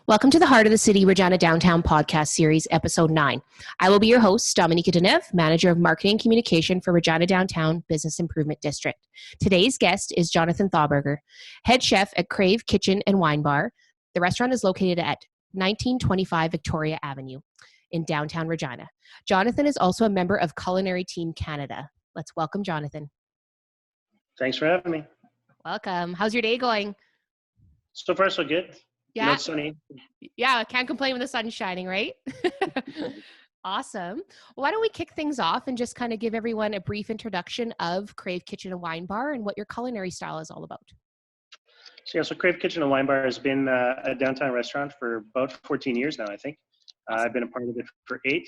Welcome to the Heart of the City Regina Downtown podcast series, episode 9. I will be your host, Dominika Deneuve, Manager of Marketing and Communication for Regina Downtown Business Improvement District. Today's guest is Jonathan Thauberger, head chef at Crave Kitchen and Wine Bar. The restaurant is located at 1925 Victoria Avenue in downtown Regina. Jonathan is also a member of Culinary Team Canada. Let's welcome Jonathan. Thanks for having me. Welcome. How's your day going? So far, so good. Yeah. You know, it's sunny. Yeah, can't complain when the sun's shining, right? Awesome. Well, why don't we kick things off and just kind of give everyone a brief introduction of Crave Kitchen and Wine Bar and what your culinary style is all about. So Crave Kitchen and Wine Bar has been a downtown restaurant for about 14 years now, I think. I've been a part of it for 8.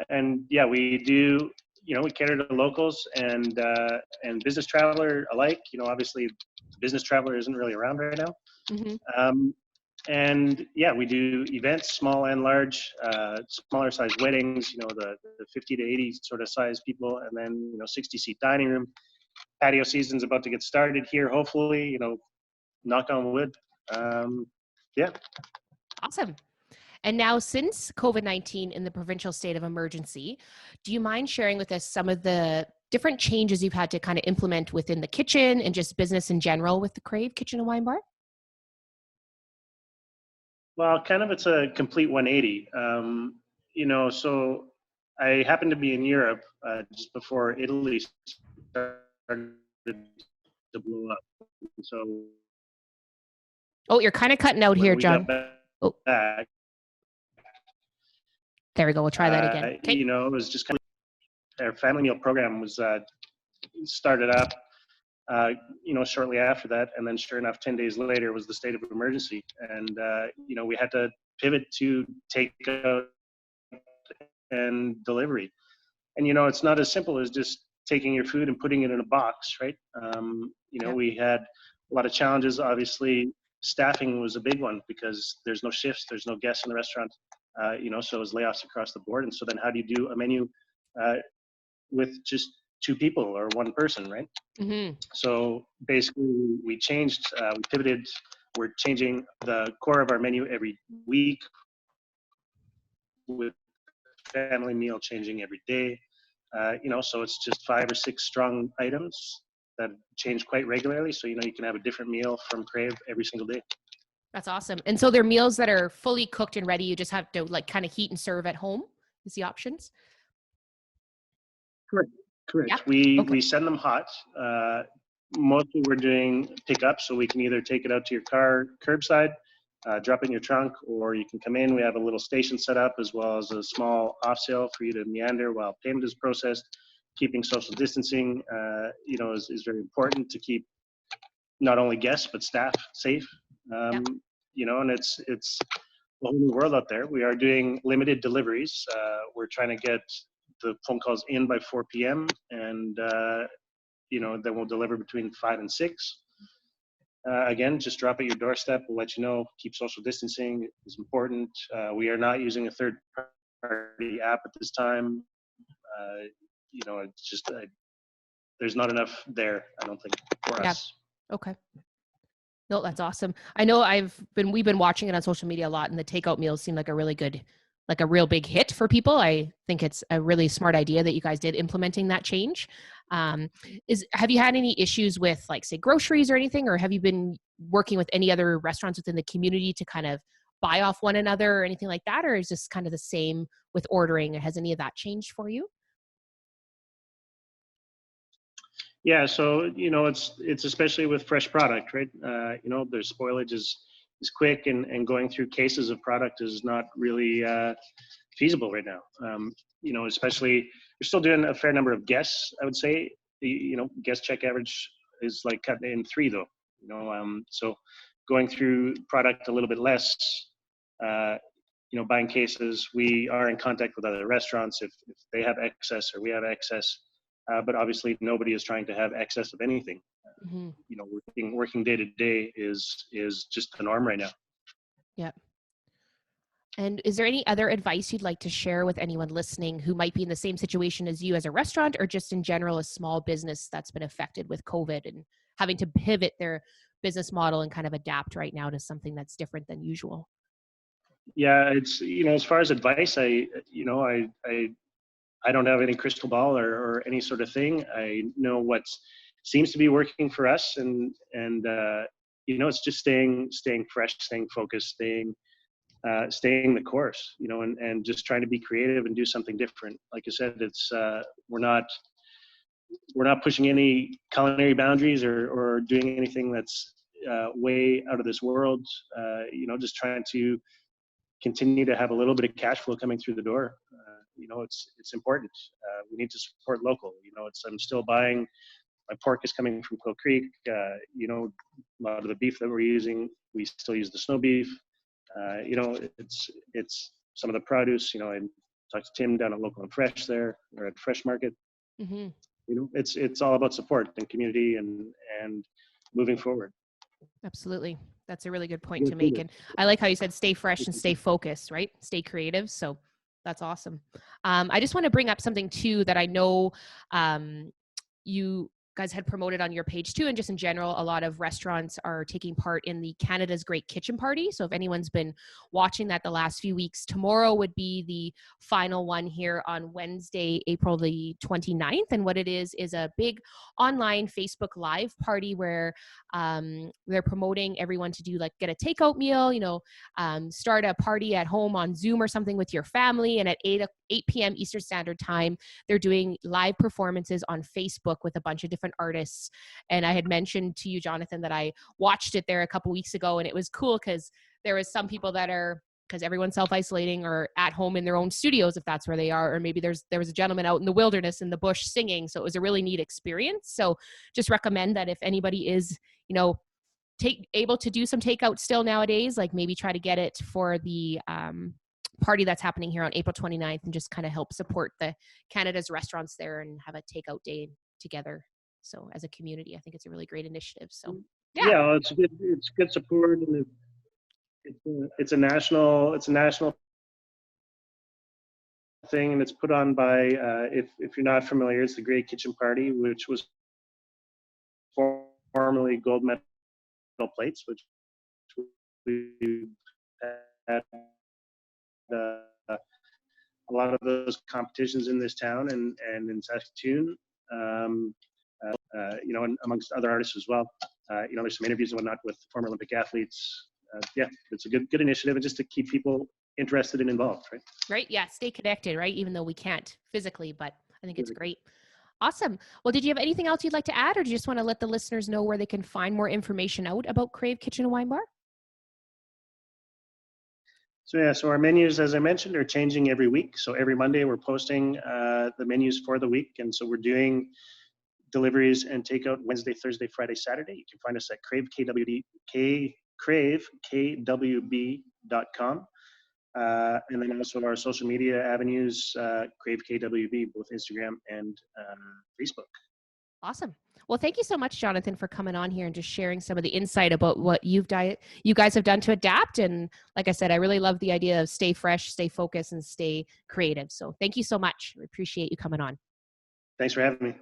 And yeah, we do, we cater to locals and business traveler alike. Obviously, business traveler isn't really around right now. Mm-hmm. And yeah, we do events, small and large, smaller size weddings, the 50 to 80 sort of size people, and then, 60 seat dining room. Patio season's about to get started here, hopefully, knock on wood. Yeah. Awesome. And now, since COVID-19 in the provincial state of emergency, do you mind sharing with us some of the different changes you've had to kind of implement within the kitchen and just business in general with the Crave Kitchen and Wine Bar? Well, kind of it's a complete 180. So I happened to be in Europe just before Italy started to blow up. So. Oh, you're kind of cutting out here, John. Oh. There we go. We'll try that again. Okay. It was just kind of our family meal program was started up. Shortly after that, and then sure enough, 10 days later was the state of emergency, and we had to pivot to takeout and delivery. And it's not as simple as just taking your food and putting it in a box, right? We had a lot of challenges. Obviously, staffing was a big one because there's no shifts, there's no guests in the restaurant. So it was layoffs across the board. And so then how do you do a menu with just 2 people or 1 person, right? Mm-hmm. So basically we changed, we pivoted, we're changing the core of our menu every week with family meal changing every day. So it's just 5 or 6 strong items that change quite regularly. So, you can have a different meal from Crave every single day. That's awesome. And so they're meals that are fully cooked and ready. You just have to kind of heat and serve at home is the options? Correct. Yeah. We send them hot. Mostly we're doing pickup, so we can either take it out to your car curbside, drop it in your trunk, or you can come in. We have a little station set up as well as a small off sale for you to meander while payment is processed. Keeping social distancing, is very important to keep not only guests but staff safe. And it's a whole new world out there. We are doing limited deliveries. We're trying to get the phone calls in by 4 p.m. and, then we'll deliver between 5 and 6. Again, just drop at your doorstep. We'll let you know. Keep social distancing is important. We are not using a third-party app at this time. It's just, there's not enough there, I don't think, for us. Okay. No, that's awesome. I know we've been watching it on social media a lot, and the takeout meals seem like a really good, like a real big hit for people. I think it's a really smart idea that you guys did implementing that change. Have you had any issues with, like, say, groceries or anything, or have you been working with any other restaurants within the community to kind of buy off one another or anything like that? Or is this kind of the same with ordering? Has any of that changed for you? Yeah, so it's especially with fresh product, right? Their spoilage is quick, and going through cases of product is not really feasible right now. Especially we're still doing a fair number of guests. I would say guest check average is like cut in 3 though. So going through product a little bit less. Buying cases. We are in contact with other restaurants if they have excess or we have excess. But obviously, nobody is trying to have excess of anything. Mm-hmm. Working day to day is just the norm right now. Yeah. And is there any other advice you'd like to share with anyone listening who might be in the same situation as you as a restaurant, or just in general a small business that's been affected with COVID and having to pivot their business model and kind of adapt right now to something that's different than usual? Yeah, it's, as far as advice, I don't have any crystal ball or any sort of thing. I know what seems to be working for us, and it's just staying fresh, staying focused, staying the course, and just trying to be creative and do something different. Like I said, it's we're not pushing any culinary boundaries or doing anything that's way out of this world. Just trying to continue to have a little bit of cash flow coming through the door. It's important. We need to support local. I'm still buying. My pork is coming from Quill Creek. A lot of the beef that we're using, we still use the snow beef. It's some of the produce. I talked to Tim down at Local and Fresh there, or at Fresh Market. Mm-hmm. It's all about support and community and moving forward. Absolutely. That's a really good point to make. And I like how you said stay fresh and stay focused, right? Stay creative. So that's awesome. I just want to bring up something too that I know you guys had promoted on your page too, and just in general, a lot of restaurants are taking part in the Canada's Great Kitchen Party. So if anyone's been watching that the last few weeks, tomorrow would be the final one here on Wednesday, April the 29th. And what it is a big online Facebook Live party where they're promoting everyone to do get a takeout meal, start a party at home on Zoom or something with your family. And at 8 p.m. Eastern Standard Time, they're doing live performances on Facebook with a bunch of different artists. And I had mentioned to you, Jonathan, that I watched it there a couple weeks ago, and it was cool because there was some people that are, because everyone's self-isolating or at home in their own studios, if that's where they are, or maybe there was a gentleman out in the wilderness in the bush singing. So it was a really neat experience. So just recommend that if anybody is, able to do some takeout still nowadays, maybe try to get it for the party that's happening here on April 29th, and just kind of help support the Canada's restaurants there and have a takeout day together. So as a community, I think it's a really great initiative. So yeah, it's good support, and it's a national thing, and it's put on by if you're not familiar, it's the Great Kitchen Party, which was formerly gold medal plates, which we had a lot of those competitions in this town and in Saskatoon, and amongst other artists as well. There's some interviews and whatnot with former Olympic athletes. It's a good initiative, and just to keep people interested and involved, right? Right. Yeah. Stay connected, right? Even though we can't physically, but I think it's great. Awesome. Well, did you have anything else you'd like to add, or do you just want to let the listeners know where they can find more information out about Crave Kitchen Wine Bar? So our menus, as I mentioned, are changing every week. So every Monday we're posting the menus for the week, and so we're doing deliveries and takeout Wednesday, Thursday, Friday, Saturday. You can find us at cravekwb.com. And then also our social media avenues, Crave KWB, both Instagram and Facebook. Awesome. Well, thank you so much, Jonathan, for coming on here and just sharing some of the insight about what you guys have done to adapt. And like I said, I really love the idea of stay fresh, stay focused, and stay creative. So thank you so much. We appreciate you coming on. Thanks for having me.